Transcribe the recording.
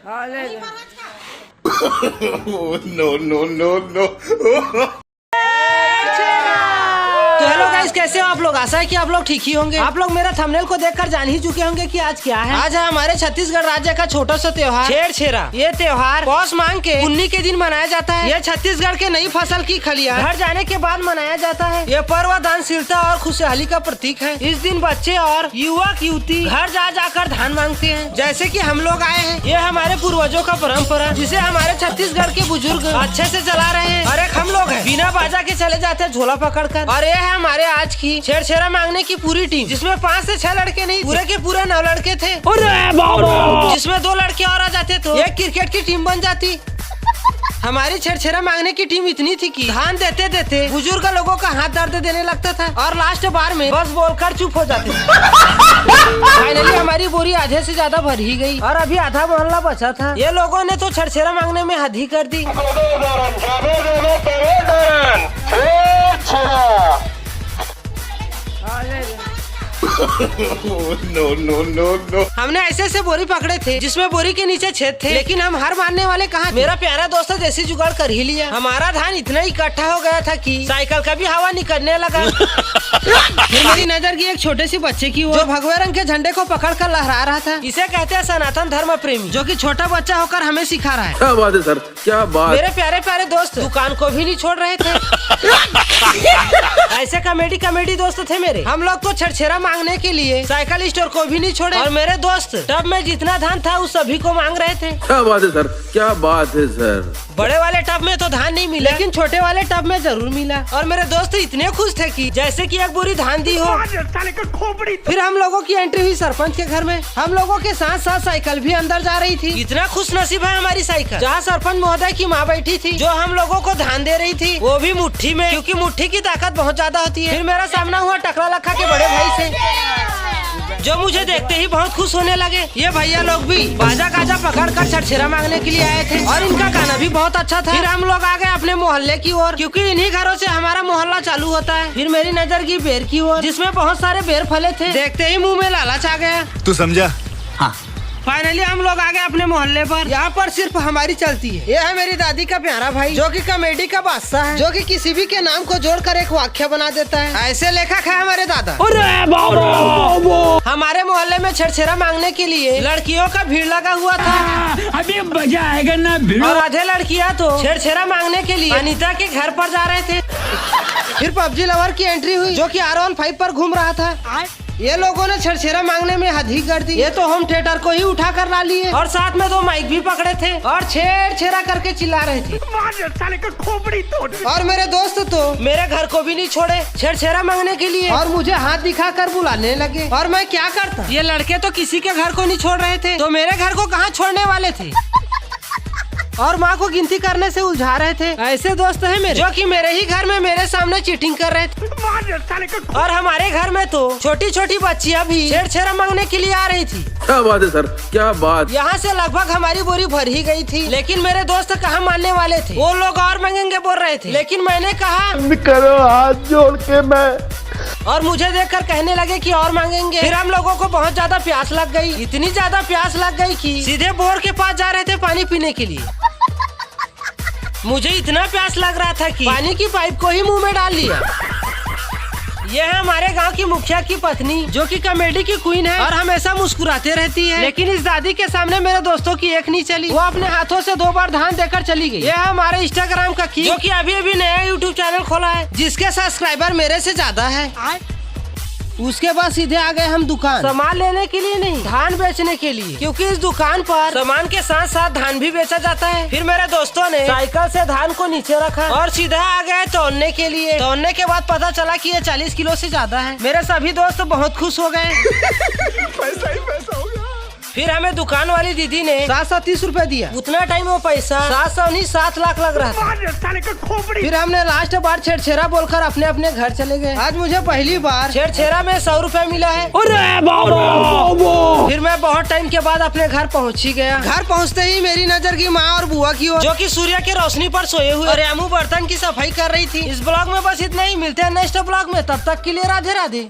No no no no. तो hello guys, कैसे हो आप लोग? आशा है कि आप लोग ठीक ही होंगे। आप लोग मेरा थंबनेल को देखकर जान ही चुके होंगे कि आज क्या है। आज है हमारे छत्तीसगढ़ राज्य का छोटा सा त्योहार छेरछेरा। ये त्योहार पौष मांग के 19 के दिन मनाया जाता है। ये छत्तीसगढ़ के नई फसल की खलियान घर जाने के बाद मनाया जाता है। ये पर्व दानशीलता और खुशहाली का प्रतीक है। इस दिन बच्चे और युवक युवती घर जा जाकर धान मांगते हैं, जैसे कि हम लोग आए हैं। ये हमारे पूर्वजों का परंपरा, जिसे हमारे छत्तीसगढ़ के बुजुर्ग अच्छे से चला रहे हैं। और एक हम लोग हैं, बिना बाजा के चले जाते हैं झोला पकड़ कर। और ये है हमारे आज की छेरछेरा मांगने की पूरी टीम, जिसमें 5 से 6 लड़के नहीं, पूरे के पूरे 9 लड़के थे। जिसमें 2 लड़के और आ जाते तो एक क्रिकेट की टीम बन जाती। हमारी छेरछेरा मांगने की टीम इतनी थी कि धान देते देते बुजुर्ग लोगों का हाथ दर्द देने लगता था और लास्ट बार में बस बोलकर चुप हो जाते थे। फाइनली हमारी बोरी आधे से ज्यादा भर ही गई और अभी आधा मोहल्ला बचा था। ये लोगों ने तो छेरछेरा मांगने में हद ही कर दी। No no no no. हमने ऐसे बोरी पकड़े थे जिसमें बोरी के नीचे छेद थे, लेकिन हम हार मानने वाले कहाँ। मेरा प्यारा दोस्त देसी जुगाड़ कर ही लिया। हमारा धान इतना इकट्ठा हो गया था कि साइकिल का भी हवा निकलने लगा। फिर मेरी नजर गई एक छोटे सी बच्चे की ओर, जो भगवे रंग के झंडे को पकड़कर लहरा रहा था। इसे कहते हैं सनातन धर्म प्रेमी, जो कि छोटा बच्चा होकर हमें सिखा रहा है। क्या बात है सर, क्या बात। मेरे प्यारे प्यारे दोस्त दुकान को भी नहीं छोड़ रहे थे। ऐसे कॉमेडी दोस्त थे मेरे। हम लोग तो छेरछेरा मांगने के लिए साइकिल स्टोर को भी नहीं छोड़े और मेरे दोस्त टब में जितना धान था उस सभी को मांग रहे थे। क्या बात है सर, क्या बात है सर। बड़े वाले टब में तो धान नहीं मिला, लेकिन छोटे वाले टब में जरूर मिला। और मेरे दोस्त इतने खुश थे कि जैसे कि एक बोरी धान दी हो। फिर हम लोगों की एंट्री हुई सरपंच के घर में। हम लोगों के साथ साथ साइकिल भी अंदर जा रही थी। इतना खुश नसीब है हमारी साइकिल, जहाँ सरपंच महोदय की माँ बैठी थी, जो हम लोगों को धान दे रही थी, वो भी मुट्ठी में, क्योंकि मुट्ठी की ताकत बहुत ज्यादा होती है। फिर मेरा सामना हुआ टकला लखा के बड़े भाई से, जो मुझे देखते ही बहुत खुश होने लगे। ये भैया लोग भी बाजा गाजा पकड़ कर छेरछेरा मांगने के लिए आए थे और इनका गाना भी बहुत अच्छा था। फिर हम लोग आ गए अपने मोहल्ले की ओर, क्योंकि इन्हीं घरों से हमारा मोहल्ला चालू होता है। फिर मेरी नजर की बेर की ओर, जिसमें बहुत सारे बेर फले थे। देखते ही मुंह में लालच आ गया। तू समझा? हाँ। फाइनली हम लोग आ गए अपने मोहल्ले पर। यहाँ पर सिर्फ हमारी चलती है। ये है मेरी दादी का प्यारा भाई, जो कि कॉमेडी का बादशाह है, जो कि किसी भी के नाम को जोड़कर एक वाक्य बना देता है। ऐसे लेखक है हमारे दादा। हमारे मोहल्ले में छेरछेरा मांगने के लिए लड़कियों का भीड़ लगा हुआ था। अभी मजा आएगा ना भीड़। और आधे लड़कियाँ तो छेरछेरा मांगने के लिए अनीता के घर पर जा रहे थे। फिर पबजी लवर की एंट्री हुई, जो कि R15 पर घूम रहा था। ये लोगों ने छेरछेरा मांगने में हद ही कर दी। ये तो होम थिएटर को ही उठा कर ला लिए और साथ में 2 माइक भी पकड़े थे और छेरछेरा करके चिल्ला रहे थे। साले का खोपड़ी तोड़। और मेरे दोस्त तो मेरे घर को भी नहीं छोड़े छेरछेरा मांगने के लिए और मुझे हाथ दिखाकर बुलाने लगे। और मैं क्या करता? ये लड़के तो किसी के घर को नहीं छोड़ रहे थे, तो मेरे घर को कहाँ छोड़ने वाले थे? और माँ को गिनती करने से उलझा रहे थे। ऐसे दोस्त हैं मेरे, जो कि मेरे ही घर में मेरे सामने चीटिंग कर रहे थे। और हमारे घर में तो छोटी छोटी बच्चियाँ भी छेरछेरा मांगने के लिए आ रही थी। क्या बात है सर, क्या बात। यहाँ से लगभग हमारी बोरी भर ही गई थी, लेकिन मेरे दोस्त कहाँ मानने वाले थे। वो लोग और मांगेंगे बोल रहे थे, लेकिन मैंने कहा करो हाथ जोड़ के मैं। और मुझे देखकर कहने लगे कि और मांगेंगे। फिर हम लोगों को बहुत ज्यादा प्यास लग गई। इतनी ज्यादा प्यास लग गई कि सीधे बोर के पास जा रहे थे पानी पीने के लिए। मुझे इतना प्यास लग रहा था कि पानी की पाइप को ही मुंह में डाल लिया। ये है हमारे गांव की मुखिया की पत्नी, जो कि कॉमेडी की क्वीन है और हमेशा मुस्कुराते रहती है। लेकिन इस दादी के सामने मेरे दोस्तों की एक नहीं चली। वो अपने हाथों से 2 बार धान देकर चली गई। ये है हमारे इंस्टाग्राम का किंग, जो कि अभी नया यूट्यूब चैनल खोला है, जिसके सब्सक्राइबर मेरे से ज्यादा है। उसके बाद सीधे आ गए हम दुकान, सामान लेने के लिए नहीं, धान बेचने के लिए, क्योंकि इस दुकान पर सामान के साथ साथ धान भी बेचा जाता है। फिर मेरे दोस्तों ने साइकिल से धान को नीचे रखा और सीधा आ गए तौलने के लिए। तौलने के बाद पता चला कि ये 40 किलो से ज्यादा है। मेरे सभी दोस्त बहुत खुश हो गए। पैसा ही पैसा हो गया। फिर हमें दुकान वाली दीदी ने 730 रुपए दिया। उतना टाइम वो पैसा 700 नहीं 7 लाख लग रहा था। साले का खोपड़ी। फिर हमने लास्ट बार छेरछेरा बोलकर अपने अपने घर चले गए। आज मुझे पहली बार छेरछेरा में 100 रुपए मिला है। फिर मैं बहुत टाइम के बाद अपने घर पहुंच ही गया। घर पहुंचते ही मेरी नजर की माँ और बुआ की ओर, जो कि सूर्य के रोशनी पर सोए हुए और रेमू बर्तन की सफाई कर रही थी। इस ब्लॉग में बस इतना ही। मिलते हैं नेक्स्ट ब्लॉग में, तब तक के लिए राधे राधे।